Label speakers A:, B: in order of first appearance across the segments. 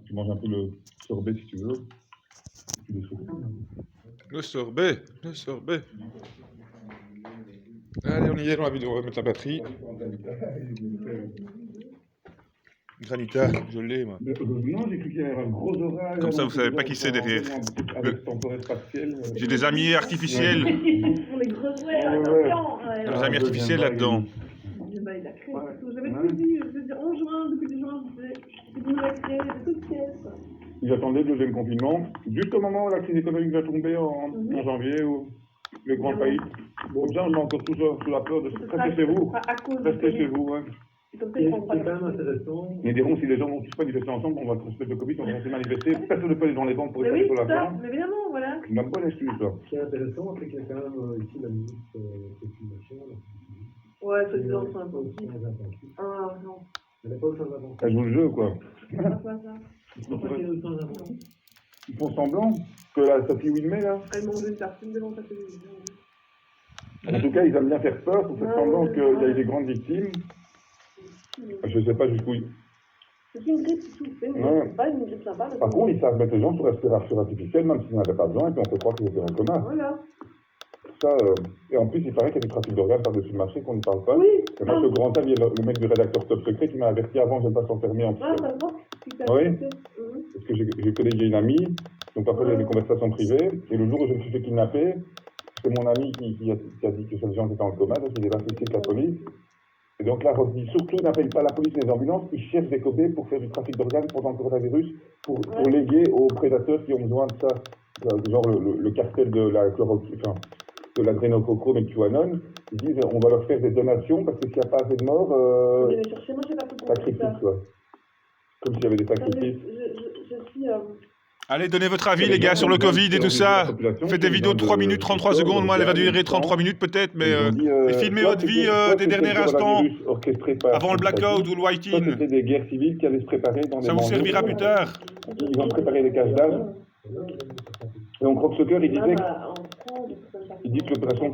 A: Tu manges un peu le sorbet si tu veux. Tu le souffles.
B: Le sorbet, le sorbet. Allez, on y est, on va remettre la batterie. Granita, je l'ai, moi.
A: Non, j'ai cru qu'il y avait un gros orage.
B: Comme ça, vous savez pas qui c'est derrière.
A: Avec temporel partiel.
B: J'ai des amis artificiels.
C: Pour les gros jouets, attention.
B: Des amis artificiels là-dedans.
C: Il a créé. J'avais tout dit, je veux dire, en juin, depuis juin, c'est une nouvelle créée de toutes pièces.
A: Ils attendaient le deuxième confinement, juste au moment où la crise économique va tomber en janvier, ou les grandes faillites. Comme ça, on est encore tous sous la peur de rester chez vous. Restez chez vous, ouais.
C: C'est quand même
D: intéressant.
A: Ils diront, si les gens vont tous manifester ensemble, on va transmettre le Covid, on va se manifester, personne ne peut aller dans les banques pour
C: mais
A: réclamer
C: oui,
A: sur
C: ça,
A: l'argent.
C: mais évidemment, voilà.
A: C'est une bonne excuse, ça.
D: Ce qui est intéressant, c'est qu'il y a quand même ici la ministre Pékin-Machin.
C: Ouais, c'est des enfants intensifs. Ah, non.
D: Elle n'est pas au sein d'avant.
A: Elle joue le jeu, quoi.
C: C'est pas ça.
A: Ils font semblant que ça s'y oui mais là.
C: Elle mange une tartine devant sa télévision.
A: En tout cas, ils aiment bien faire peur pour faire semblant qu'il y a eu des grandes victimes. Je ne sais pas jusqu'où.
C: C'est une grippe qui souffle, mais
A: Ouais.
C: c'est pas une grippe sympa.
A: Par contre, ils savent mettre les gens sous respiration artificielle, même s'ils n'avaient pas besoin, et puis on peut croire qu'ils étaient en coma.
C: Voilà.
A: Ça, et en plus, il paraît qu'il y a du trafic d'organes par-dessus le marché qu'on ne parle pas.
C: Oui.
A: Et moi, le grand avis, le mec du rédacteur Top Secret qui m'a averti avant de ne pas s'enfermer en
C: Ah, ça se voit.
A: Oui. Parce que j'ai connu une amie, donc parfois il y a des conversations privées, et le jour où je me suis fait kidnapper, c'est mon ami qui a dit que ces gens étaient en coma, donc il est passé avec la police. Et donc là, on dit surtout n'appelle pas la police et les ambulances, ils cherchent des cobés pour faire du trafic d'organes pendant le coronavirus, pour léguer aux prédateurs qui ont besoin de ça. Genre le cartel de la de l'adrénochrome et de QAnon, ils disent on va leur faire des donations parce que s'il n'y a pas assez de morts, sacrifice quoi. Comme s'il y avait des sacrifices.
C: Je suis.
B: Allez, donnez votre avis, les gars, sur le Covid et tout ça. Faites des vidéos de 3 minutes, 33 secondes. Moi, elle va durer 33 minutes peut-être, mais filmez votre vie des derniers instants, avant le blackout ou le white-in.
A: C'était des guerres civiles qui allaient se préparer dans des
B: Ça vous
A: banlieues.
B: servira plus tard.
A: Ils ont préparé des caches d'âge. Et donc, Rob Stoker, il dit que l'opération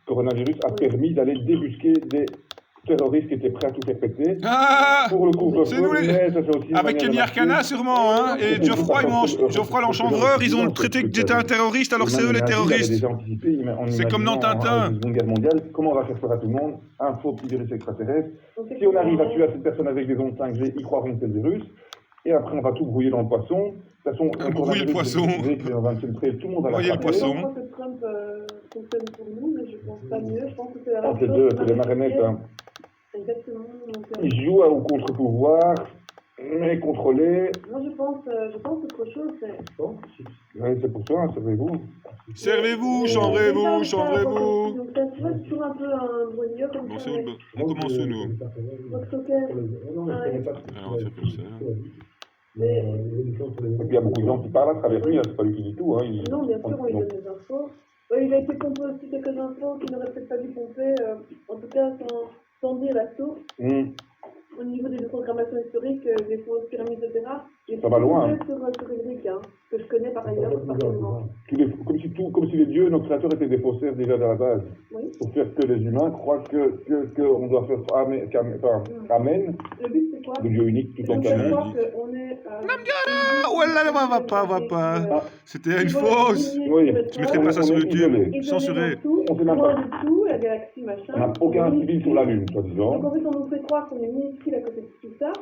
A: coronavirus a permis d'aller débusquer des terroristes qui étaient prêts à tout faire péter.
B: Ah,
A: pour le couvre-feu,
B: c'est nous les...
A: mais ça fait aussi
B: Avec Kenny Arcana sûrement, hein, et Geoffroy l'enchanvreur, ils ont traité que j'étais un terroriste, alors c'est eux les terroristes. C'est comme dans Tintin.
A: Seconde Guerre mondiale, comment on va faire peur à tout le monde? Un faux petit virus extraterrestre. Si on arrive à tuer cette personne avec des ondes 5G, ils croiront que c'est le virus. Et après, on va tout brouiller dans le poisson. De toute façon,
B: brouiller le poisson.
A: On va infiltrer tout le monde à la
B: Brouiller le poisson.
C: Je pense que Trump fonctionne pour nous, mais je pense pas mieux. Je pense que c'est la
A: Entre les deux, c'est les marionnettes. Hein.
C: Exactement.
A: Ils jouent au contre-pouvoir, mais contrôlés.
C: Moi, je pense autre chose.
A: Oui, c'est pour ça, hein, servez-vous.
B: Servez-vous, chambrez-vous, chambrez-vous.
C: Donc, ça se voit toujours un peu un broyeur comme
B: Bon,
C: ça.
B: on commence où, nous?
C: Rob Stoker.
B: On va faire comme ça.
A: Et puis il y a beaucoup de gens qui parlent à travers lui, hein, c'est pas lui qui dit tout. Hein,
C: non, bien sûr, on lui donne des infos. Il a été pompé aussi quelques infos qu'il n'aurait peut-être pas dû pomper, en tout cas sans dire la source. Au niveau des programmations historiques, des fausses pyramides, etc.
A: Ça va loin.
C: Sur Ulrich, hein, que je connais par ailleurs personnellement.
A: Comme si les dieux, nos créateurs, étaient des faussaires déjà dans la base.
C: Oui.
A: Pour faire que les humains croient qu'on doit faire Amen.
C: Le but, c'est quoi?
A: Le Dieu unique, tout en
C: canon.
A: canon.
B: Va pas. C'était une fausse.
A: Oui.
B: Je mettrai pas ça sur YouTube. Censuré.
A: On sait même pas.
C: Tout, la galaxie, machin.
A: On n'a aucun civil sur la Lune, soi-disant.
C: Donc en fait, on nous fait croire qu'on est minuscule à côté de tout ça.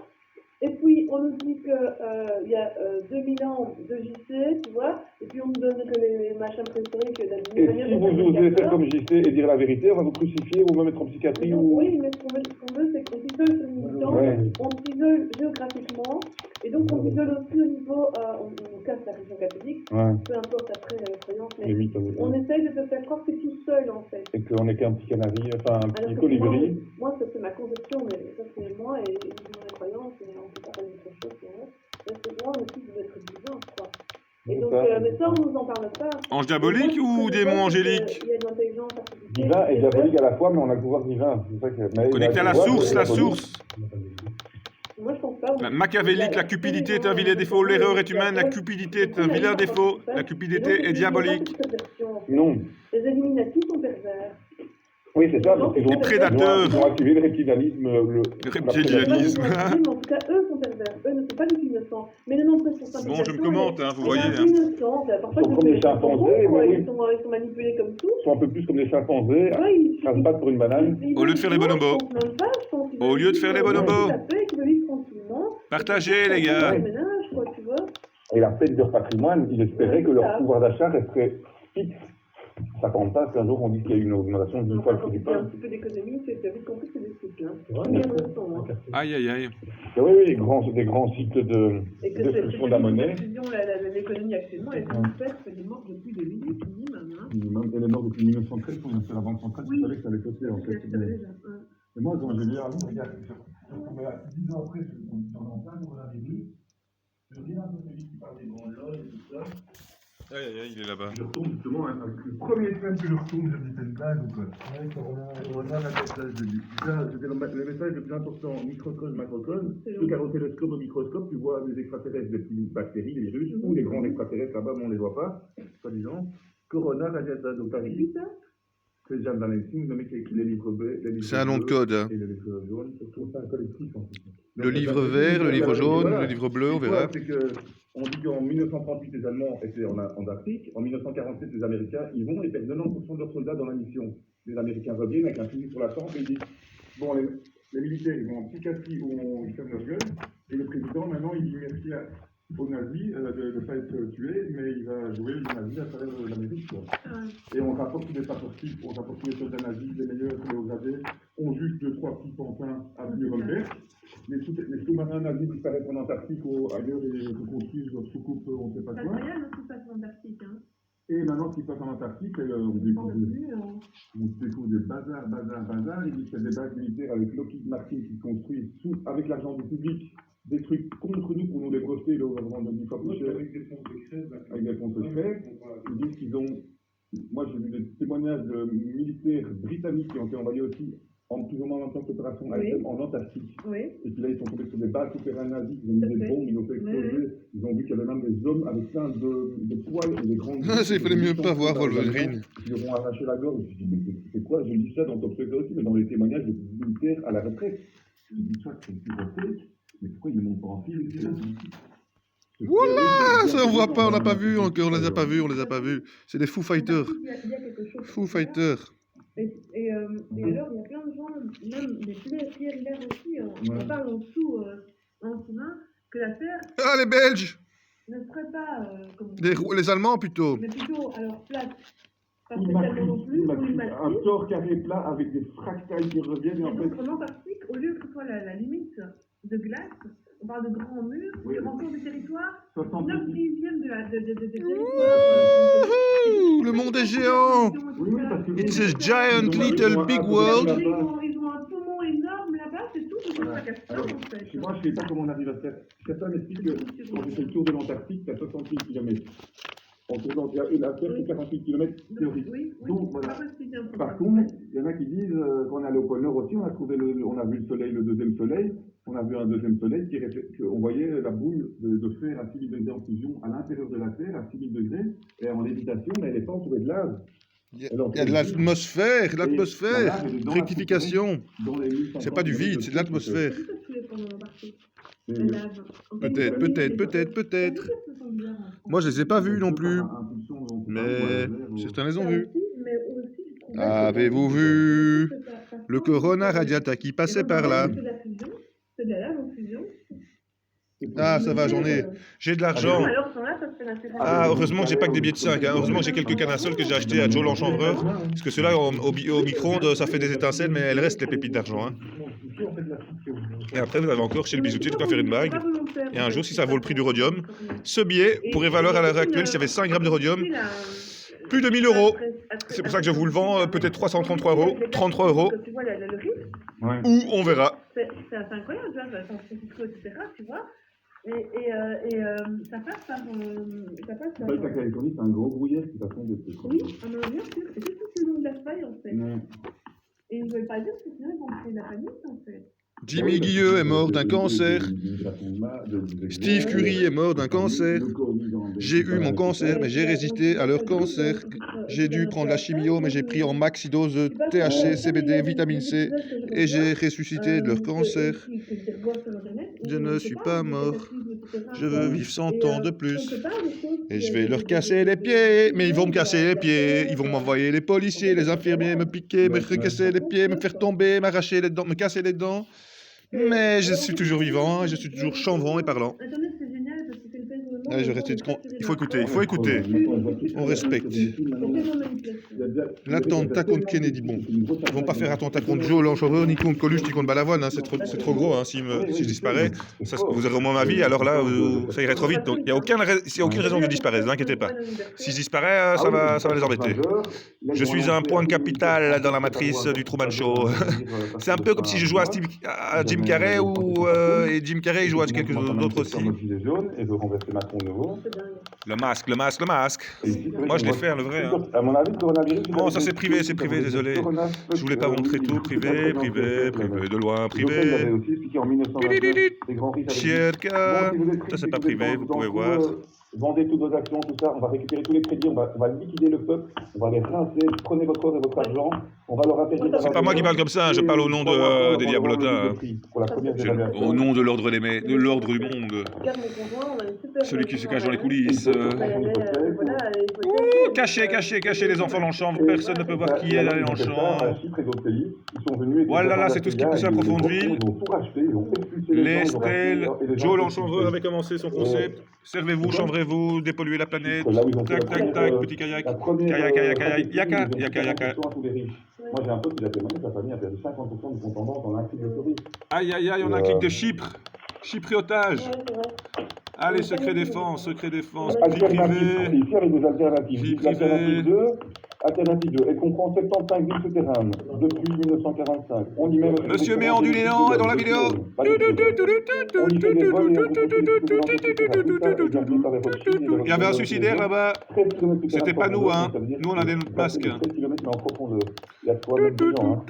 C: Et puis, on nous dit qu'il y a 2000 ans de JC, tu vois, et puis on nous donne que les machins préhistoriques...
A: Et si vous osez faire comme JC et dire la vérité, on va vous crucifier ou me mettre en psychiatrie ou...
C: Oui, mais ce qu'on veut, c'est qu'on s'isole sur une distance, on s'isole géographiquement, et donc on s'isole aussi au niveau... on casse la religion catholique, peu importe après la croyance, mais on essaye de se faire croire que c'est tout seul, en fait.
A: Et qu'on n'est qu'un petit canari, enfin un petit colibri.
C: Moi, c'est ma conception, mais ça c'est moi et mes croyances, et on peut pas faire autre chose, c'est moi aussi de être divin, quoi. Et donc, mais ça, on nous en parle pas.
B: Ange diabolique ou démon angélique?
C: Il y a de l'intelligence artificielle.
A: Divin et diabolique à la fois, mais on a le pouvoir divin.
B: Connecté à la source, la source.
C: Moi, je pense pas.
B: Machiavélique, la cupidité est un vilain défaut, l'erreur est humaine, la cupidité est un vilain défaut, la cupidité est diabolique.
A: Non.
C: Les Illuminati sont pervers.
A: Oui, c'est ça.
B: Les prédateurs.
A: Ils ont activé le reptilianisme.
B: Le reptilianisme.
C: En tout cas, eux sont pervers. Eux ne sont pas du tout innocents. Mais 90%
B: Bon, je me commente, hein, vous voyez.
C: Innocents. Parfois,
A: ils sont comme des chimpanzés.
C: Ils sont manipulés comme tout.
A: Ils sont un peu plus comme des chimpanzés. Ils se battent pour une banane.
B: Au lieu de faire les bonobos. Au lieu de faire les bonobos. Partagez, les gars.
A: Et la fête de leur patrimoine, ils espéraient que leur pouvoir d'achat resterait fixe. Ça ne compte pas qu'un jour on dit qu'il y a une augmentation d'une fois le prix du pain.
C: Un petit peu d'économie, c'est vite compris que c'est des cycles.
B: Aïe, aïe, aïe.
A: Oui, des grands cycles de destruction de la monnaie.
C: L'économie actuellement, elle est morte depuis des minutes minimum.
A: Elle est morte depuis 1913, quand on a fait la banque centrale, tu savais que ça allait sauter en fait. Et moi, quand j'ai vu, regarde, 10 ans après, on est en plein coronavirus, je regarde un peu celui qui parle des grands loges et tout ça.
B: Aïe, aïe, aïe, il est là-bas.
A: Je retourne justement, avec le premier thème que je retourne, je dis c'est une blague ou quoi. Ouais, Corona, la message, je dis. Ça, c'était le message le plus important, microcosme, macrocosme. Tu as l'oscilloscope au microscope, tu vois des extraterrestres, des petites bactéries, des virus, ou les grands extraterrestres là-bas, mais on ne les voit pas, soi-disant. Corona, radiata, donc t'as vu. C'est Jeanne Van Helsing, le mec qui a écrit les livres bleus.
B: C'est un nom de code.
A: Et les livres jaunes, c'est un collectif en fait.
B: Le livre vert, le livre jaune, le livre bleu, on verra.
A: C'est que, on dit qu'en 1938, les Allemands étaient en Arctique. En 1947, les Américains y vont et perdent 90% de leurs soldats dans la mission. Les Américains reviennent avec un fusil sur la tempe et ils disent bon, les militaires, ils vont en psychiatrie où ils ferment leur gueule. Et le président, maintenant, il dit merci aux nazis de ne pas être tué, mais il va jouer les nazis à travers l'Amérique. Et on rapporte tous les partis, on rapporte tous les soldats nazis, les meilleurs, les hauts gradés. On juste 2-3 petits pantins à Nuremberg. Les sous-marins nazis disparaissent en Antarctique ou ailleurs et se construisent leur soucoupe, on ne sait pas quoi.
C: C'est incroyable ce qui se passe en Antarctique.
A: Et maintenant, ce qui se passe en Antarctique, on découvre des bazars. Ils disent qu'il y a des bases militaires avec Lockheed Martin qui construisent avec l'argent du public des trucs contre nous pour nous les breveter et leur vendre 10 fois plus cher. Avec des fonds secrets. Ils disent qu'ils ont. Moi, j'ai vu des témoignages de militaires britanniques qui ont été envoyés aussi plus ou moins en tant qu'opération en Antarctique. Et puis là, ils sont tombés sur des bases souterraines nazies, ils ont mis des bombes, ils ont fait exploser. Ils ont vu qu'il y avait même des hommes avec plein de poils et des grandes.
B: Ah, il fallait mieux pas voir Wolverine.
A: Ils leur ont arraché la gorge. Je me suis dit, mais c'est quoi? Je dis ça dans Top Secret aussi, mais dans les témoignages des militaires à la retraite. Je me dis, soit c'est plus roté, mais pourquoi ils ne montent pas en film?
B: Voilà, ça on voit pas, on n'a pas vu encore, on les a pas vus. C'est des Foo Fighters. Foo Fighters.
C: Et alors, il y a plein de gens, même des Pierre Hilaire aussi, on parle en dessous, en dessous, que la Terre.
B: Ah, les Belges
C: ne serait pas.
B: Les Allemands plutôt.
C: Mais plutôt, alors, plate. Pas spécialement non plus, ou une matrice.
A: Un tort carré plat avec des fractales qui reviennent.
C: Et en fait. En Antarctique, au lieu que ce soit la limite de glace, on parle de grands murs, il y a encore des territoires, 9 dixièmes des territoires.
B: Le monde est géant. It's a giant little big world.
C: Ils ont un poumon énorme là-bas, c'est tout.
A: Moi, je ne sais pas comment on arrive à faire. Certains m'expliquent que quand j'ai fait le tour de l'Antarctique, c'est à 68 km. En tournant, la Terre, c'est 48 km théorique. Donc, voilà. Par contre, il y en a qui disent, quand on est allé au pôle Nord aussi, on a vu le soleil, le deuxième soleil. On a vu un deuxième soleil on voyait la boule de fer à 6000 degrés en fusion à l'intérieur de la Terre, à 6000 degrés, et en lévitation, mais elle n'est pas entourée de lave.
B: Il y a de l'atmosphère, rectification. C'est pas du vide, c'est de l'atmosphère. Peut-être. Moi, je les ai pas vus non plus, mais certains les ont vus. Avez-vous vu le Corona radiata qui passait par là? Ah, ça va, j'en ai. J'ai de l'argent. Ah, heureusement que j'ai pas que des billets de 5. Hein. Heureusement que j'ai quelques canasols que j'ai achetés à Joe l'Enchanvreur. Parce que ceux-là, au micro-ondes, ça fait des étincelles, mais elles restent les pépites d'argent. Hein. Et après, vous avez encore chez le bijoutier de quoi faire une bague. Et un jour, si ça vaut le prix du rhodium, ce billet pourrait valoir à l'heure actuelle, s'il y avait 5 grammes de rhodium, plus de 1000 €. C'est pour ça que je vous le vends peut-être 333 €, 33 €. Ou on verra.
C: C'est incroyable, tu vois, San Francisco, etc., tu vois. Et ça passe par.
A: La Californie, c'est un gros brouillard qui va tomber.
C: Oui, bien sûr. C'est tout le long de la faille, en fait. Et ils ne veulent pas dire que sinon ils vont créer de la panique, en fait.
B: Jimmy Guilleux est mort d'un cancer. Steve Curry est mort d'un cancer. J'ai eu mon cancer, mais j'ai résisté à leur cancer. J'ai dû prendre la chimio, mais j'ai pris en maxi dose de THC, CBD, vitamine C, et j'ai ressuscité de leur cancer. Je ne suis pas mort. Je veux vivre 100 ans de plus. Et je vais leur casser les pieds. Mais ils vont me casser les pieds. Ils vont m'envoyer les policiers, les infirmiers, me piquer, me recasser les pieds, me faire tomber, m'arracher les dents, me casser les dents. Mais je suis toujours vivant, je suis toujours chanvant et parlant. Allez, je reste. Il faut écouter. On respecte. L'attentat contre Kennedy, bon. Ils vont pas faire attentat contre Joe Lanchauvreur, ni contre Coluche, ni contre Balavoine, hein. C'est trop gros, hein. Si je disparais, ça, vous aurez au moins ma vie, alors là, ça irait trop vite. Donc, il n'y a aucune raison que je disparaisse, ne inquiétez pas. Si je disparais, ça va les embêter. Je suis un point capital dans la matrice du Truman Show. C'est un peu comme si je jouais à Jim Carrey, et Jim Carrey joue à quelque chose d'autre aussi. Le masque. Moi, je l'ai fait, le vrai. Hein.
A: À mon avis, le coronavirus...
B: Bon, ça c'est privé, désolé. Je voulais pas montrer tout, privé, de loin, privé. Chierka, ça c'est pas privé, vous pouvez voir.
A: Vendez toutes vos actions, tout ça, on va récupérer tous les crédits, on va liquider le peuple, on va les rincer, prenez votre corps et votre argent, on va leur interdire...
B: C'est pas moi qui parle comme ça, je parle au nom des Diablotins. Au nom de l'ordre du monde. Celui qui se cache dans les coulisses. Cachez les enfants dans la chambre, personne ne peut voir qui est allé dans la chambre. Voilà, là, c'est tout ce qui pousse à Profondeville. Les stèles, Joe Lanchauvreur avait commencé son concept. Servez-vous, chanvrez-vous, dépolluez la planète. Tac, petit kayak. Yaka.
A: Moi, j'ai un pote qui a témoigné, sa famille a perdu 50% de son tendance en un clic de souris.
B: Aïe, on a un clic de Chypre. Chypriotage. Allez, secret défense, vie privée.
A: Ici, avec des alternatives.
B: Vie privée.
A: Alternative 2, elle comprend 75 000 souterrains depuis 1945. On y met
B: Monsieur Méan du Néant est dans la vidéo.
A: On y fait des vols
B: Il y avait un suicidaire là-bas. C'était pas nous, hein. Nous, on avait notre masque.
A: 13 km mais en profondeur. Il y a 3 mètres dedans.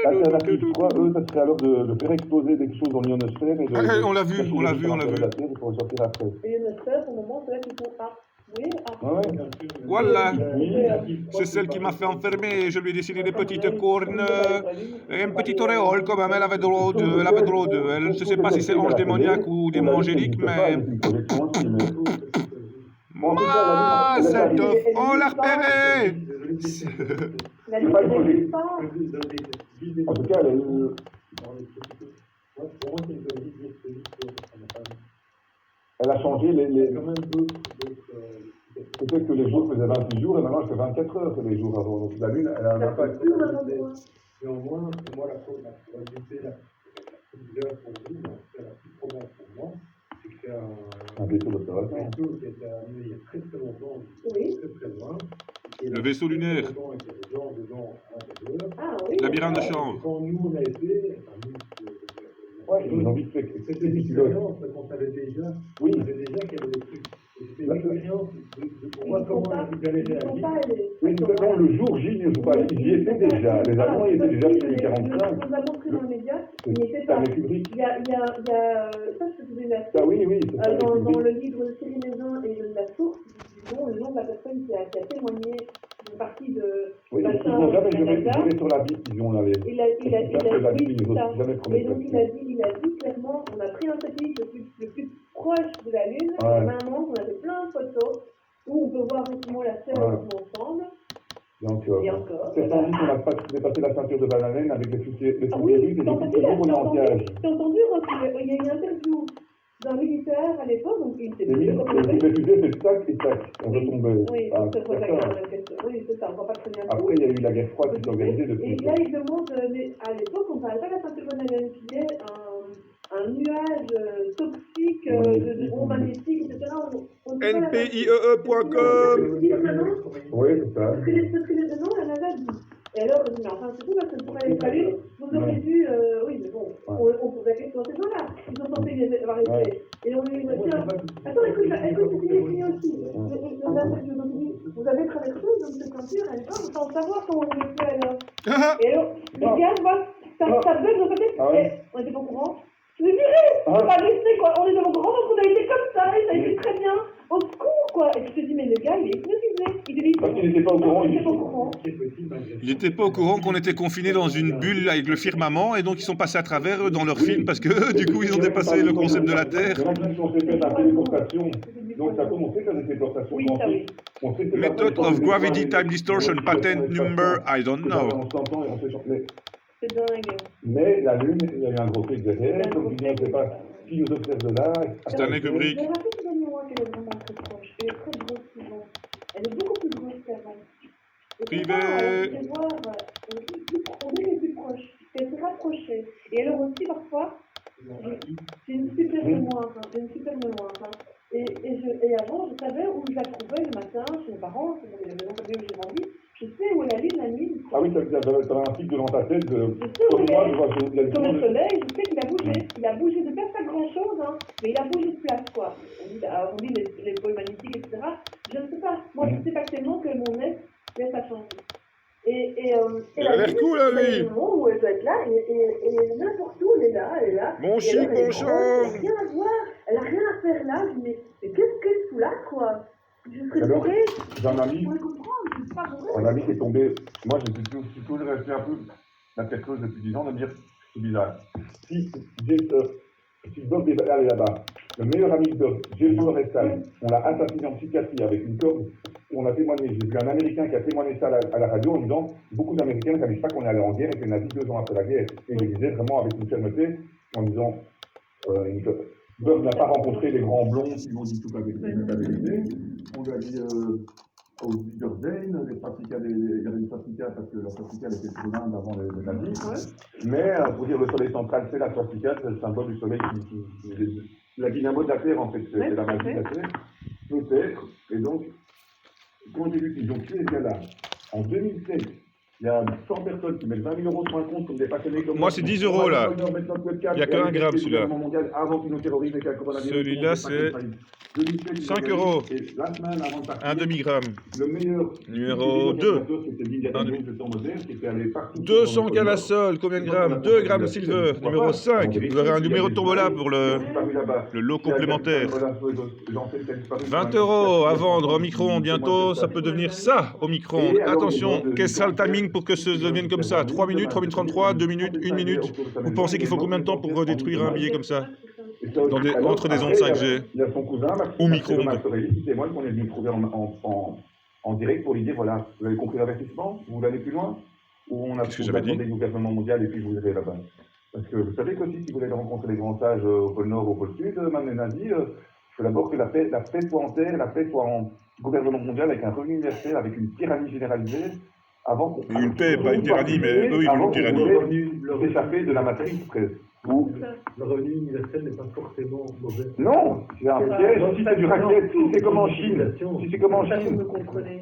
A: Alternative 3, eux, ça serait alors de faire exploser des choses dans l'ionosphère.
B: On l'a vu.
A: Et pour ressortir après.
C: Et l'ionosphère, au moment, c'est là qu'ils font pas.
B: Voilà, c'est celle qui m'a fait enfermer. Je lui ai dessiné des petites cornes et une petite auréole quand même. Elle avait trop d'eux. Elle ne sait pas si c'est ange démoniaque ou démon angélique, mais... On l'a repéré.
A: En tout cas, elle a changé peut-être que les jours faisaient 28 jours et maintenant elle fait 24 heures les jours avant. Donc la Lune, elle a un impact.
D: Néanmoins, pour moi, la probabilité la plus grave pour vous, la plus probable pour moi, c'est que c'est un
A: vaisseau d'observation.
D: Un vaisseau qui a été amené il y a très longtemps, très loin.
B: Le vaisseau lunaire. Labyrinthe de chanvre.
D: Quand nous, on a été,
A: ils ont envie de faire.
D: C'était une expérience qu'on savait déjà.
A: Oui.
D: On savait déjà qu'il y avait des trucs. C'était une expérience pour voir comment ils allaient réagir.
A: Oui, non, le jour J, j'y étais déjà. Les Allemands y étaient déjà sur les 45.
C: On a montré dans les médias, il n'était pas. Il y a ça, je faisais la source.
A: Ah oui,
C: dans le livre de Cyril Mézin et de la source, disons, le nom de la personne qui a témoigné une partie de...
A: Oui, donc ils n'ont jamais juré sur la vie qu'ils ont là.
C: Il a dit ça. Et donc il a dit clairement, on a pris un satellite le plus proche de la Lune, et maintenant on a fait plein de photos où on peut voir effectivement la Terre ensemble.
A: Et encore. C'est sans doute qu'on n'a pas dépassé la ceinture de Van Allen avec les sous-virus et depuis toujours on est anti-âge.
C: T'as entendu, il y a une interview d'un militaire à l'époque, donc il s'est dit...
A: Les fusées, c'est tac et tac, on retombait.
C: Oui, c'est ça, on va pas très bien.
A: Après, il y a eu la guerre froide qui s'est organisée depuis.
C: Et là, il demande, mais à l'époque, on ne parlait pas de la ceinture Van Allen, qui est un nuage toxique, magnétique, etc.
B: NPIEE.com.
A: Oui, c'est ça.
C: Parce que les non, la NASA dit. Et alors, mais enfin, c'est tout, parce que pour aller fallu, vous aurez dû, oui, mais bon, on pose la question à ces gens-là. Ils sont censés les avoir été. Et on lui dit, tiens, attends, écoute, c'est écrit aussi. Vous avez traversé donc cette ceinture à l'époque sans savoir comment on le fait alors. Et alors, les gars, ça bug dans sa tête. On était pas au courant. Je me dis, on va rester quoi. On était pas au courant, donc on a été comme ça, et ça a été très bien. Au secours quoi. Et tu te dis, mais le gars, il est hypnotisé.
A: Parce qu'il n'était pas au courant.
B: Il n'était pas au courant qu'on était confinés dans une bulle avec le firmament, et donc ils sont passés à travers dans leur film parce que du coup ils ont dépassé le concept de la Terre.
A: Il y en a qui sont fait la téléportation. Donc ça a commencé quand les téléportations.
B: Method of gravity time distortion, patent number, I don't know.
A: On s'entend et on fait
C: c'est dingue.
A: Mais la Lune, il y a eu un gros truc derrière, donc je ne sais pas qui nous observe de là.
B: Stanley Kubrick.
C: Mais rappelez que dans moi qu'elle est vraiment très proche. Elle est très grosse souvent. Elle est beaucoup plus grosse qu'avant.
B: Privé.
C: On est les plus proches. Elle s'est rapprochée. Et alors aussi parfois, j'ai une super mémoire. Et avant, je savais où je la trouvais le matin, chez mes parents, c'est la maison où j'ai grandi. Je sais où elle allait la nuit.
A: Ah oui, tu as un article devant ta tête.
C: Je sais où elle est. Comme le soleil, je sais qu'il a bougé. Il a bougé de pas grand-chose, hein, mais il a bougé de place, quoi. On dit les pôles magnétiques, etc. Je ne sais pas. Moi, je sais actuellement que mon être laisse à changer.
B: Il a l'air cool, là, lui.
C: Où elle doit être là, et n'importe où, elle est là.
B: Mon chic, mon chant.
C: Elle n'a rien à voir, elle n'a rien à faire là. Je me dis, mais qu'est-ce qu'elle fout là, quoi? Je serais bourrée.
A: J'ai un ami.
C: Je pourrais comprendre, je ne suis pas bourrée.
A: Un ami qui est tombé. Moi, je suis toujours resté un peu la tête creuse depuis 10 ans de me dire, c'est bizarre. Si Bob est allé là-bas, le meilleur ami de Bob, Jésus Restal, on l'a assassiné en psychiatrie avec une corde, on a témoigné. J'ai vu un Américain qui a témoigné ça à la radio en disant beaucoup d'Américains ne savaient pas qu'on allait en guerre et que les nazis 2 ans après la guerre. Et il le disait vraiment avec une fermeté en disant Bob n'a pas rencontré les grands blonds qui vont dire tout avec la vérité. On lui a dit au Wiedersehen, il y avait une swastika parce que la swastika était sur l'Inde avant les nazis. Mais pour dire le soleil central, c'est la swastika, c'est le symbole du soleil la dynamo de la Terre en fait, c'est la magie de la Terre. Peut-être. Et donc, quand j'ai vu qu'ils ont tué ce gars-là, en 2007, il y a 100 personnes qui mettent 20 000 € sur un compte comme des passionnés comme
B: moi. C'est 10 € là. Il n'y a qu'un gramme celui-là. Celui-là c'est 5 €. Un demi-gramme.
A: Le meilleur.
B: Numéro 2. 200 calasol, combien de grammes? 2 grammes silver. Numéro 5. Vous aurez un numéro de tombola pour le lot complémentaire. 20 € à vendre au micro-ondes. Bientôt, ça peut devenir ça au micro-ondes. Attention, qu'est-ce que ça le timing pour que ça devienne comme ça? 3 minutes, 3 minutes 33, 2 minutes, 1 minute. Vous pensez qu'il faut combien de temps pour détruire un billet comme ça? Entre des ondes 5G
A: il y a son cousin,
B: ou micro-ondes.
A: qui témoigne qu'on est venu trouver en direct pour lui dire voilà, vous avez compris l'avertissement, vous voulez aller plus loin? Ou on a trouvé le gouvernement mondial et puis vous irez là-bas? Parce que vous savez qu'aussi, si vous voulez rencontrer les grands sages au pôle Nord, au pôle Sud, même les nazis, il faut d'abord que la paix soit en terre, la paix soit en gouvernement mondial avec un revenu universel, avec une tyrannie généralisée. Avant qu'on.
B: Une paix, pas une tyrannie, mais eux, ils veulent une tyrannie.
A: S'échapper de la matrice, presque.
D: Le revenu universel n'est pas forcément mauvais.
A: Non, c'est un piège. Si c'est du racket, si c'est comme en Chine. Si c'est comme en Chine.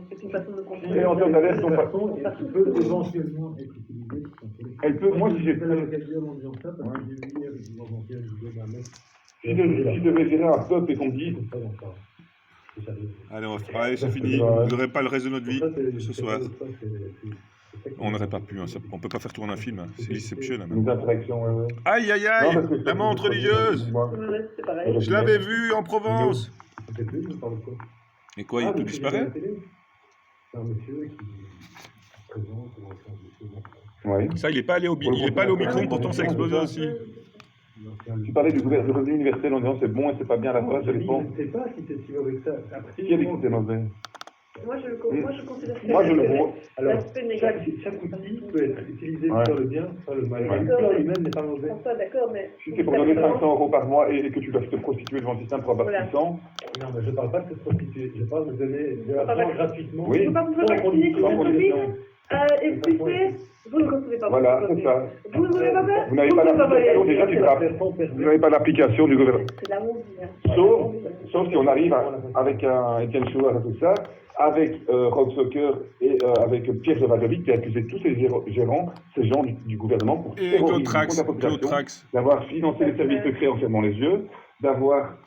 C: C'est une façon de contrôler.
A: Et en termes d'alerte,
D: qui peut éventuellement être utilisée.
A: Elle peut, moi, si j'ai.
D: l'occasion en disant ça, parce que j'ai vu avec une ancienne vidéo d'un mec.
A: Si je devais gérer un peuple et qu'on me dise.
B: Allez, c'est fini. Vous n'aurez pas le reste de notre vie ce soir. On n'aurait pas pu, hein. On ne peut pas faire tourner un film, hein. C'est Inception.
A: Une attraction, ouais.
B: Aïe, aïe, aïe, la montre religieuse. Je l'avais vue en Provence. Et quoi, il tout disparaît?
D: C'est un monsieur qui présente
A: ouais.
B: Ça, il n'est pas allé au micro, pourtant ça explosait aussi.
A: Tu parlais du revenu universel en disant c'est bon et c'est pas bien à la fois, ça dépend.
D: Je ne sais pas si c'est si mauvais que ça.
A: Qui a dit que c'était mauvais?
C: Moi, je considère que
A: moi, je le vois.
D: Alors, chaque outil peut être utilisé pour le bien, pour le mal. L'outil lui-même n'est pas mauvais.
C: François, d'accord, mais...
A: Si c'est pour donner 500 € par mois et que tu dois te prostituer devant le système pour avoir 600...
D: Non, mais je ne parle pas de se prostituer. Je parle de donner de l'argent gratuitement.
A: Oui.
C: Je ne peux pas vous faire vacciner qui et puis vous ne recevez pas.
A: Voilà, c'est ça.
C: Vous ne recevez pas faire.
A: Vous n'avez pas l'application déjà du draft. Vous n'avez pas l'application du gouvernement.
C: C'est la honte.
A: Sauf si on arrive avec un Étienne Chouard et tout ça, avec Rock Soccer et avec Pierre Jevadovic qui a accusé tous ces gérants, ces gens du gouvernement pour terroriser la population, d'avoir financé les services secrets en fermant les yeux, d'avoir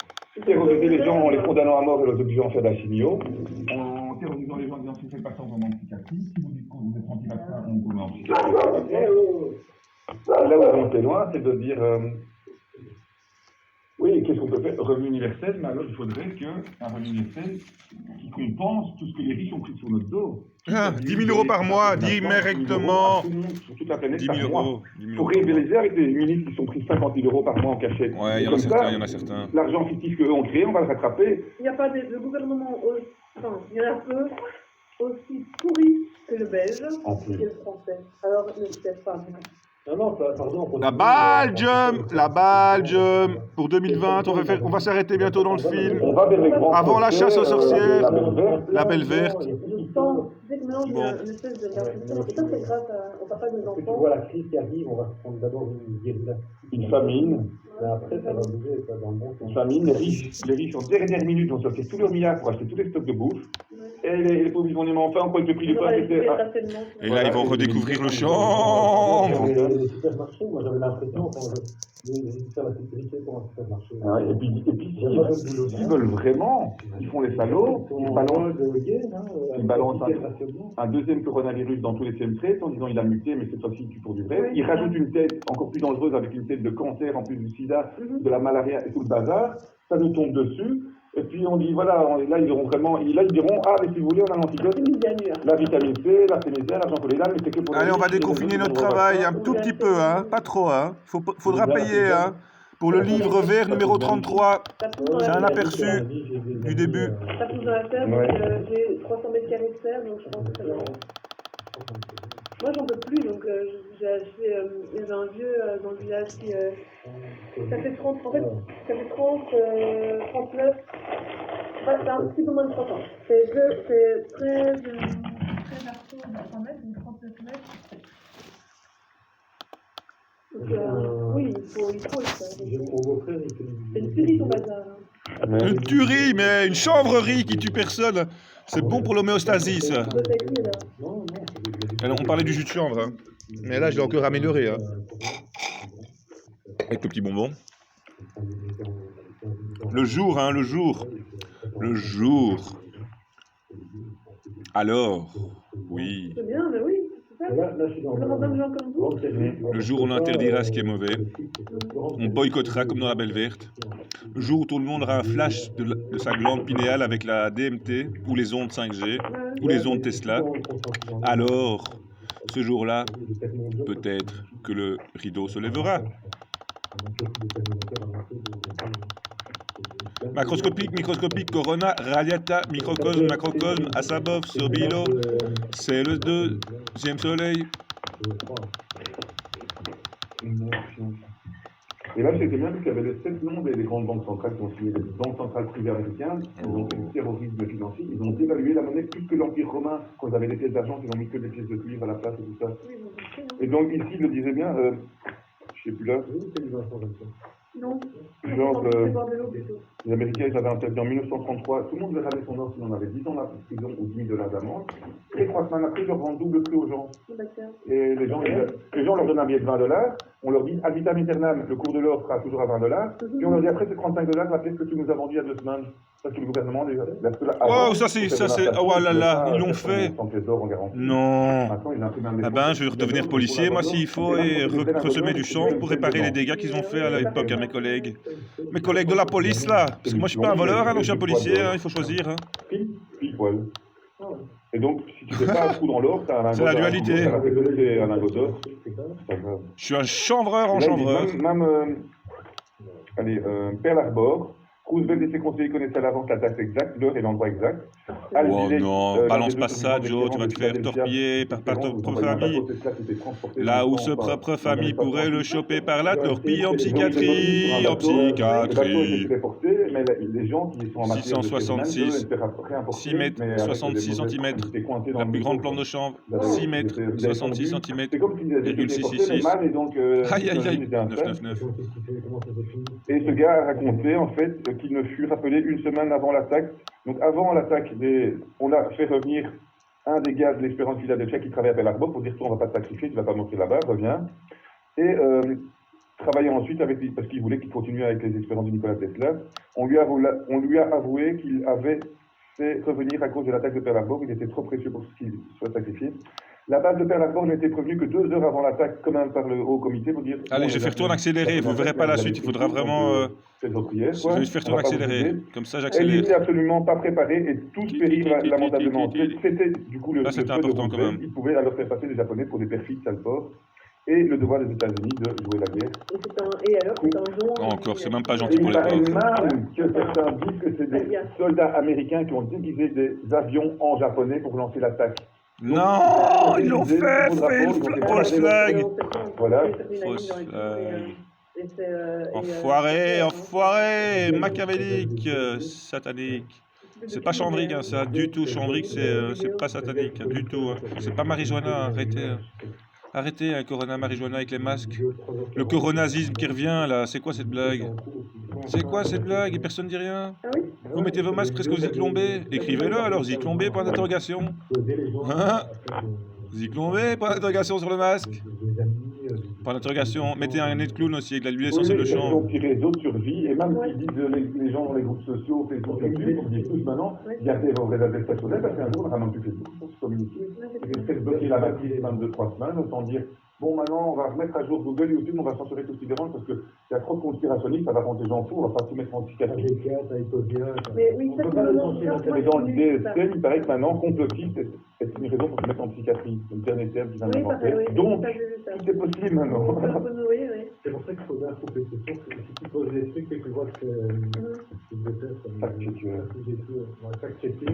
A: terrorisé les gens en les condamnant à mort et les obligeant à faire de la chimio, en terrorisant les gens en disant si vous faites pas ça, on va en psychiatrie, si vous dites que vous êtes anti-vaccin, on vous met en psychiatrie. Et là où on est loin, c'est de dire, oui, qu'est-ce qu'on peut faire? Revenu universel, mais alors il faudrait qu'un revenu universel qui compense tout ce que les riches ont pris sur notre dos.
B: 10 000 euros par mois, directement.
A: Sur toute la planète
B: 10 000
A: par mois.
B: euros.
A: Il faut rivaliser avec des ministres qui sont pris 50 000 euros par mois en cachette.
B: Ouais, il y en a certains.
A: L'argent fictif qu'eux ont créé, on va le rattraper.
C: Il n'y a pas de gouvernement, enfin, il y en a peu aussi pourri que le belge et le français. Alors, ne peut-être pas.
D: Non, pardon.
B: La Belgium. Pour 2020, on va s'arrêter bientôt dans le film.
A: On va vers les grands
B: Avant la chasse aux sorcières.
A: La belle verte.
C: Dès que maintenant, il y a une espèce de... Et ça, c'est grâce au papa de nos enfants.
D: Tu vois la crise qui arrive, on va se prendre d'abord une guérilla.
A: Une famine.
D: Mais après, ça va bouger, ça dans le bon sens.
A: Une famine, les riches, en dernière minute, ont sorti tous leurs milliards pour acheter tous les stocks de bouffe. Et les pauvres, ils vont dire, mais enfin, quoi, le prix du pain, c'était...
B: Et là, ils vont redécouvrir le champ.
D: Les supermarchés, moi j'avais l'impression, quand j'ai faire la sécurité pour un supermarché.
A: Et puis s'ils veulent vraiment, ils font les salauds, ils balancent un deuxième coronavirus dans tous les CM13 en disant il a muté, mais cette fois-ci il tue pour du vrai. Ils rajoutent une tête encore plus dangereuse avec une tête de cancer en plus du sida, de la malaria et tout le bazar. Ça nous tombe dessus. Et puis on dit, voilà, là ils diront, ah mais si vous voulez, on a l'antidote, la vitamine C, la sénésienne, l'argent collédal, mais c'est que pour...
B: Allez, on va déconfiner notre travail un tout petit peu, hein, pas trop, hein. Faudra payer, hein. Pour le livre vert numéro 33, c'est un aperçu du début.
C: Ça pousse dans la terre, j'ai 300 mètres carrés de serre, donc je pense que ça va. Moi, j'en peux plus, donc j'ai acheté, il y avait un vieux dans le village qui... ça fait 30, en fait, ça fait 39, enfin, c'est un petit peu moins de 30 ans. C'est 13 arceaux de 3 mètres, donc 39 mètres. Donc, oui, il faut ça. C'est une tuerie ton bazar.
B: Une tuerie, mais une chanvrerie qui tue personne. C'est bon pour l'homéostasie, ça. Alors, on parlait du jus de chanvre, hein. Mais là, je l'ai encore amélioré, hein. Avec le petit bonbon. Le jour, hein, le jour. Le jour. Alors, oui.
C: C'est bien, mais oui.
B: Le jour où on interdira ce qui est mauvais, on boycottera comme dans la Belle Verte. Le jour où tout le monde aura un flash de sa glande pinéale avec la DMT ou les ondes 5G ou les ondes Tesla, alors ce jour-là, peut-être que le rideau se lèvera. Macroscopique, microscopique, corona, radiata, microcosme, macrocosme, Asabov, Sobilo, c'est le deuxième soleil.
A: Et là, c'était bien parce qu'il y avait les 7 noms des grandes banques centrales qui ont signé, les banques centrales privées américaines, qui ont fait du terrorisme financier. Ils ont dévalué la monnaie plus que l'Empire romain, quand ils avaient des pièces d'argent, ils ont mis que des pièces de cuivre à la place et tout ça. Et donc ici, il le disait bien, je sais plus là.
C: Non.
A: Genre, les Américains, ils avaient interdit en 1933, tout le monde devait ramener son or, sinon on avait 10 ans de prison ou 10 000 $ d'amende. Et 3 semaines après, ils leur vendent double prix aux gens. Et les gens leur donnent un billet de 20 $, on leur dit, ad vitam aeternam, le cours de l'or sera toujours à 20 $, et on leur dit après, c'est 35 $ la pièce que tu nous as vendue il y a 2 semaines. Parce que le gouvernement,
B: oh, ça c'est, oh là là, ils l'ont fait. Non. Ah ben, je vais redevenir policier, moi, s'il faut, et ressemer du chanvre pour réparer les dégâts qu'ils ont fait à l'époque à mes collègues. Mes collègues de la police, là. Parce que moi, je suis pas un voleur, hein, donc je suis un policier, hein, il faut choisir. Hein.
A: Pile poil. Et donc, si tu fais pas un trou dans l'or, t'as un lingot.
B: C'est la dualité.
A: Un lingot d'or.
B: Je suis un chanvreur en chanvreur.
A: Allez, Pearl Harbor. Roosevelt et ses conseillers connaissaient à l'avance la date exacte, l'heure et l'endroit exact.
B: Oh non, balance pas ça, Joe, tu vas te faire torpiller par ta propre famille. Là où sa propre famille pourrait le choper par la torpille en psychiatrie, en psychiatrie. 666, 6 mètres, 66 cm, la plus grande plante de chanvre, 6 mètres, 66 cm, 666. Aïe, aïe, aïe, 999.
A: Et ce gars a raconté, en fait, qu'il ne fut rappelé une semaine avant l'attaque. Donc avant l'attaque, on a fait revenir un des gars de l'Espérance Philadelphia qui travaillait à Pearl Harbor pour dire toi on va pas te sacrifier, tu vas pas mourir là-bas, reviens. Et travailler ensuite avec lui, parce qu'il voulait qu'il continue avec les expériences de Nikola Tesla. On lui a avoué qu'il avait fait revenir à cause de l'attaque de Pearl Harbor, il était trop précieux pour qu'il soit sacrifié. La base de Pearl Harbor, j'ai été prévenu que 2 heures avant l'attaque, quand même par le haut comité, pour dire...
B: Allez, je fais retourne accéléré, vous ne verrez pas la suite, il faudra vraiment...
A: Faites vos prières,
B: je vais faire retourne accéléré, comme ça
A: Elle
B: j'accélère.
A: n'était absolument pas préparée et tous périrent lamentablement. C'était du coup le
B: là, c'était important quand même.
A: Ils pouvaient alors faire passer les Japonais pour des perfides salpors. Et le devoir des États-Unis de jouer la guerre.
C: Et alors, c'est un genre...
B: Encore, c'est même pas gentil pour
A: les pauvres. Il paraît
B: pauvres.
A: même que certains disent que c'est des soldats américains qui ont déguisé des avions en japonais pour lancer l'attaque.
B: Non, ils l'ont fait, false flag.
A: Voilà.
B: Fausse flag. Enfoiré, machiavélique, satanique. C'est pas Chandrick, hein, ça, du tout. Chandrick, c'est pas satanique, hein, du tout. Hein. C'est pas marijuana, arrêtez. Arrêtez, Corona marijuana avec les masques. Le coronazisme qui revient, là, c'est quoi cette blague? C'est quoi cette blague? Et personne ne dit rien? Vous mettez vos masques presque aux Ziklombé. Écrivez-le alors, Ziklombé, point d'interrogation. Hein? Ziklombé, point d'interrogation sur le masque. Point d'interrogation. Mettez un nez de clown aussi avec de l'huile essentielle de chanvre.
A: Ils ont tiré d'autres survie, et même s'ils disent les gens dans les groupes sociaux, Facebook, ils disent tous maintenant, gardez vos vraies adresses personnelles, parce qu'un jour on aura même plus Facebook pour se communiquer. Et peut-être bloquer la matrice 22-3 semaines, autant dire, bon maintenant on va remettre à jour Google, YouTube, on va censurer tout ce qui dérange, parce qu'il y a trop de conspirationnistes, ça va rendre les gens fous, on va pas tout mettre en cicatrice.
C: Mais oui,
A: on peut pas le censurer, mais dans le DSM, il paraît que maintenant, complotiste, c'est une raison pour se mettre en psychiatrie. C'est le dernier terme qui vient d'inventer. Donc, tout est possible maintenant.
D: C'est pour ça qu'il faut bien couper ce son. Si tu poses des trucs et que tu vois que c'est fact-checker.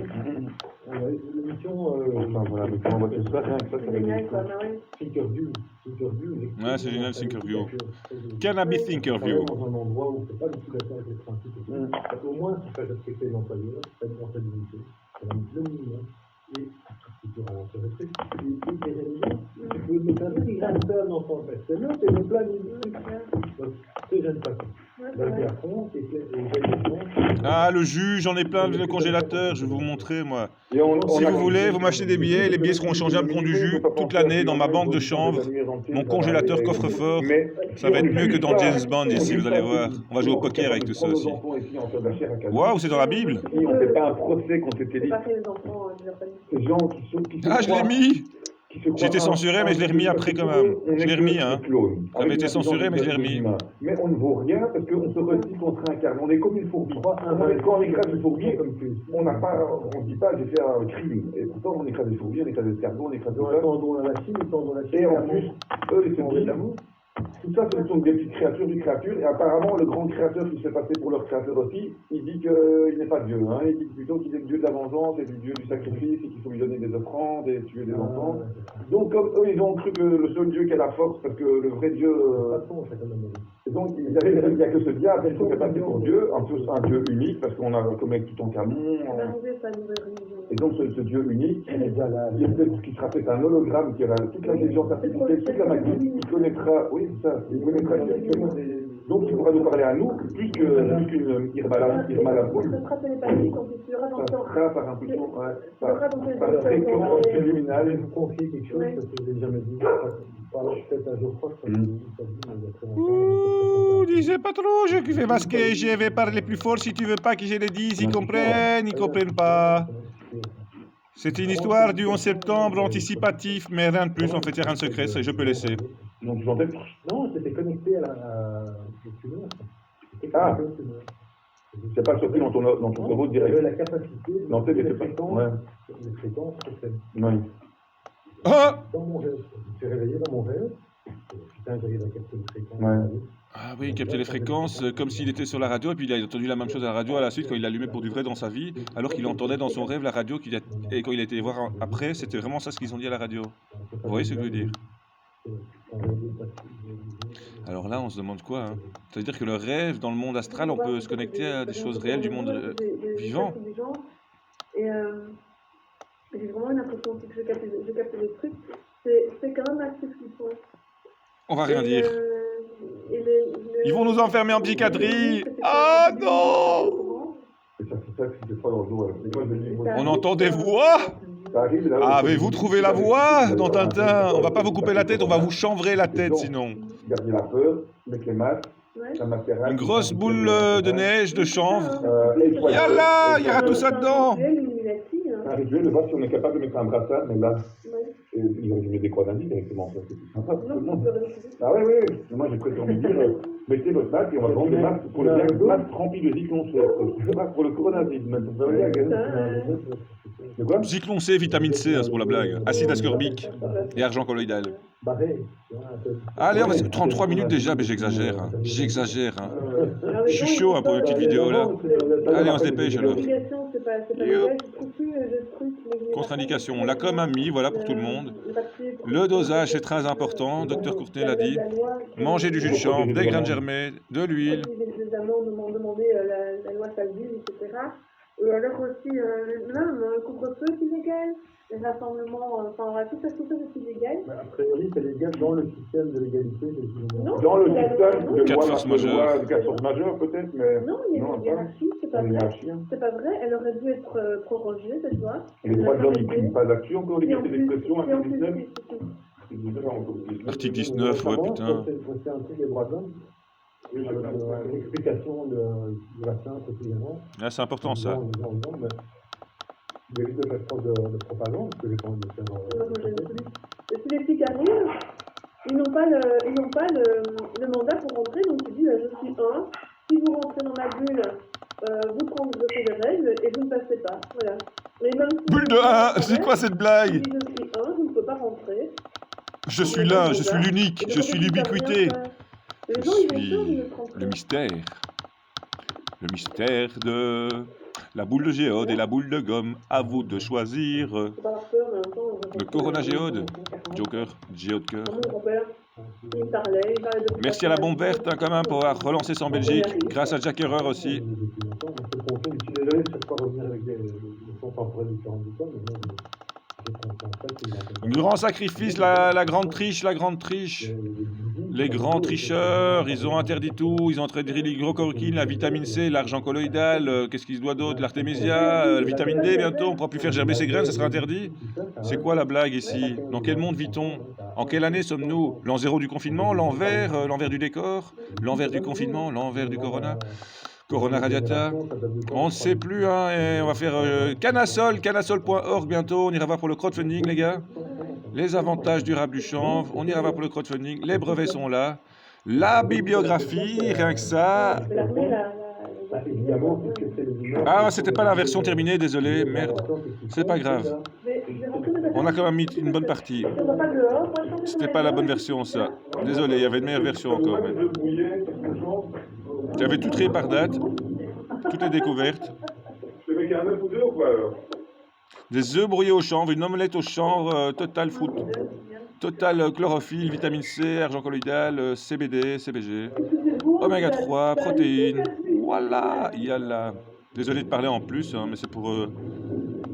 D: L'émission...
A: voilà, mais comment on voit tout ça, rien que ça, ça va être
D: Thinkerview.
B: Ouais, c'est génial, Thinkerview. Cannabis Thinkerview.
D: Dans un endroit où on ne fait pas du tout d'accord avec les principes. Au moins, tu fais respecter l'employeur, tu fais une rentabilité, le minimum. Et tu peux rentrer le truc. Tu peux mettre un petit grain de sel dans ton père. C'est là, c'est le plat du truc. Donc, c'est jeune pas.
B: Ah, le jus, j'en ai plein de congélateurs, je vais vous montrer, moi. Si vous voulez, vous m'achetez des billets, les billets seront échangeables contre du jus toute l'année dans ma banque de chanvre. Mon congélateur coffre-fort, ça va être mieux que dans James Bond ici, vous allez voir. On va jouer au poker avec tout ça aussi. Waouh, c'est dans la Bible?
A: On ne fait pas un procès contre ces élites. Ces gens qui sont...
B: Ah, je l'ai mis! J'ai été censuré, mais je l'ai remis après quand même. Je l'ai remis, hein. Ça avait été censuré, mais je l'ai remis.
A: Mais on ne vaut rien parce qu'on se retire contre un carne. On est comme une fourmi. Quand on écrase une fourmi, on ne dit pas j'ai fait un crime. Et pourtant, on écrase des fourmis, on écrase des escargots, on écrase des choses. Et en plus, eux, ils se disent, tout ça, ce sont des petites créatures du créature. Et apparemment, le grand créateur qui se fait passer pour leur créateur aussi, il dit qu'il n'est pas Dieu. Hein. Il dit plutôt qu'il est le Dieu de la vengeance et le Dieu du sacrifice et qu'il faut lui donner des offrandes et tuer des enfants. Donc, comme eux, ils ont cru que le seul Dieu qui a la force, parce que le vrai Dieu... Et donc, il n'y a que ce diable qui se fait passer pour Dieu, un Dieu unique, parce qu'on a comme avec Toutankhamon. Et donc, ce Dieu unique, qui sera peut-être un hologramme, qui aura toute l'intelligence artificielle, toute la magie, il connaîtra... Oui, c'est ça. Il connaîtra donc il pourra nous parler à nous, plus qu'une Irma la boule.
C: Ça sera télépathique, en plus, il y aura dans le temps.
A: Ça sera par impulsion, par fréquence subliminale.
D: Je vais vous confier quelque chose, parce que je ne l'ai jamais dit. Peut-être un jour proche,
B: ouh, disais pas trop, je vais masquer, je vais parler plus fort si tu veux pas que je le dise, ils comprennent pas. C'était une histoire du 11 septembre anticipatif, mais rien de plus, en fait, il n'y a rien de secret, je peux laisser.
A: Non,
D: c'était connecté à au tumeur.
A: Ah, c'est pas sorti dans ton cerveau direct.
D: J'avais la capacité de noter des fréquences
A: Oui.
D: Dans mon rêve. Je me suis réveillé dans mon rêve. Putain, j'arrive à capter les fréquences.
A: Ouais.
B: Ah oui, capter les fréquences, comme s'il était sur la radio, et puis il a entendu la même chose à la radio à la suite quand il l'allumait pour du vrai dans sa vie, alors qu'il entendait dans son rêve la radio, et quand il a été voir après, c'était vraiment ça ce qu'ils ont dit à la radio. Vous voyez ce que je veux dire? Alors là, on se demande quoi, hein? Ça veut dire que le rêve, dans le monde astral, on peut se connecter à des choses réelles du monde vivant.
C: Et j'ai vraiment une impression que je capte des trucs. C'est quand même assez flippant.
B: On va rien dire. Ils vont nous enfermer en psychiatrie. Ah non! On entend des voix? Avez-vous trouvé la voix dans Tintin? On va pas vous couper la tête, on va vous chanvrer la tête sinon.
A: Gardez la peur, avec les masques, la mascarade.
B: Une grosse boule de neige, de chanvre. Yallah, il y aura tout ça dedans.
A: Un rituel de voir si on est capable de mettre un brassard, mais là. Et ils ont dû mettre des croix d'indice directement, ça c'est plus sympa.
C: Non,
A: Ah oui, oui, moi j'ai préféré me dire, mettez votre masque et on va vendre des masques pour le masque rempli de Zyklon C. Pour le coronavirus, même pour ça. De quoi?
B: Zyklon C, vitamine C, c'est pour la blague. Acide ascorbique et argent colloïdal. Allez, on va 33 minutes déjà, mais j'exagère. Hein. J'exagère. Hein. Je suis chaud hein, pour une petite vidéo là. Allez, on se dépêche alors. Contre-indication, on l'a comme ami, voilà pour tout le monde. Le dosage est très important, docteur Courtenay l'a dit. Manger du jus de chanvre, des graines germées, de l'huile.
C: Les Allemands m'ont demandé la loi Salville, etc. Et alors aussi, même le couvre-feu est illégal, les rassemblements, enfin, tout ça c'est illégal.
D: A priori, c'est légal dans le système de légalité.
A: Dans le système de
B: Quatre forces majeures.
A: 4 forces majeures peut-être, mais...
C: Non, il y a une hiérarchie, c'est pas vrai. C'est pas vrai, elle aurait dû être prorogée, cette loi.
A: Et les droits de l'homme, ils priment pas d'actu encore, liberté d'expression, article 19.
B: Article 19, ouais putain.
D: C'est un truc des droits de l'homme. L'explication du vaccin, précisément.
B: Ah, c'est important ça.
D: Il évite de faire preuve de propagande, parce que j'ai quand même de faire...
C: Si les flics arrivent, ils n'ont pas le mandat pour rentrer, donc ils disent je suis un. Si vous rentrez dans ma bulle, vous transgressez les règles et vous ne passez pas. Voilà. Mais même si
B: bulle de 1, c'est quoi cette blague?
C: Si je suis un, je ne peux pas rentrer.
B: Je suis l'un, je suis l'unique, je suis l'ubiquité.
C: Les gens, ils ont peur de ne rentrer.
B: Le mystère. Le mystère de la boule de géode et la boule de gomme. À vous de choisir. Le Corona géode. Joker, géode cœur. Merci à la bombe verte hein, quand même pour avoir relancé ça en Belgique. Grâce à Jack Erreur aussi. Grand sacrifice, la grande triche, la grande triche. Les grands tricheurs, ils ont interdit tout, ils ont interdit l'hydrochloroquine, la vitamine C, l'argent colloïdal, qu'est-ce qu'il se doit d'autre, l'artémisia, la vitamine D bientôt, on ne pourra plus faire germer ses graines, ça sera interdit. C'est quoi la blague ici? Dans quel monde vit-on? En quelle année sommes-nous? L'an zéro du confinement, l'envers du décor, l'envers du confinement, l'envers du corona? Corona Radiata, on ne sait plus, hein, et on va faire canasol.org bientôt, on ira voir pour le crowdfunding les gars. Les avantages durables du chanvre, on ira voir pour le crowdfunding, les brevets sont là. La bibliographie, rien que ça. Ah, c'était pas la version terminée, désolé, merde. C'est pas grave. On a quand même mis une bonne partie. C'était pas la bonne version ça. Désolé, il y avait une meilleure version encore. Mais... J'avais tout trié par date. Tout est découverte. Des œufs brouillés au chanvre, une omelette au chanvre, total fruit, total chlorophylle, vitamine C, argent colloïdal, CBD, CBG, oméga 3, protéines. Voilà, yalla. Désolé de parler en plus, hein, mais c'est pour que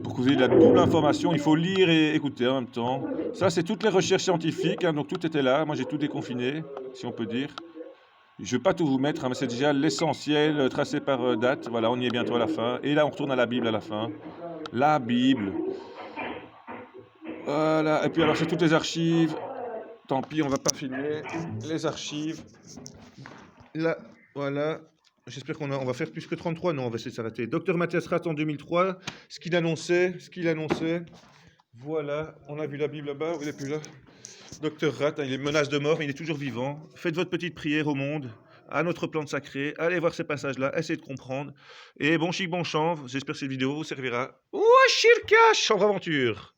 B: vous ayez de la double information. Il faut lire et écouter en même temps. Ça, c'est toutes les recherches scientifiques, hein, donc tout était là. Moi, j'ai tout déconfiné, si on peut dire. Je ne vais pas tout vous mettre, hein, mais c'est déjà l'essentiel tracé par date. Voilà, on y est bientôt à la fin. Et là, on retourne à la Bible à la fin. La Bible. Voilà. Et puis alors, c'est toutes les archives. Tant pis, on va pas filmer. Les archives. Là, voilà. J'espère on va faire plus que 33. Non, on va essayer de s'arrêter. Docteur Mathias Rath en 2003. Ce qu'il annonçait. Voilà. On a vu la Bible là-bas. Il n'est plus là. Docteur Rath, il est menace de mort, mais il est toujours vivant. Faites votre petite prière au monde, à notre plante sacrée. Allez voir ces passages-là, essayez de comprendre. Et bon chic, bon chanvre. J'espère que cette vidéo vous servira. Ouah, Shirka, chanvre aventure.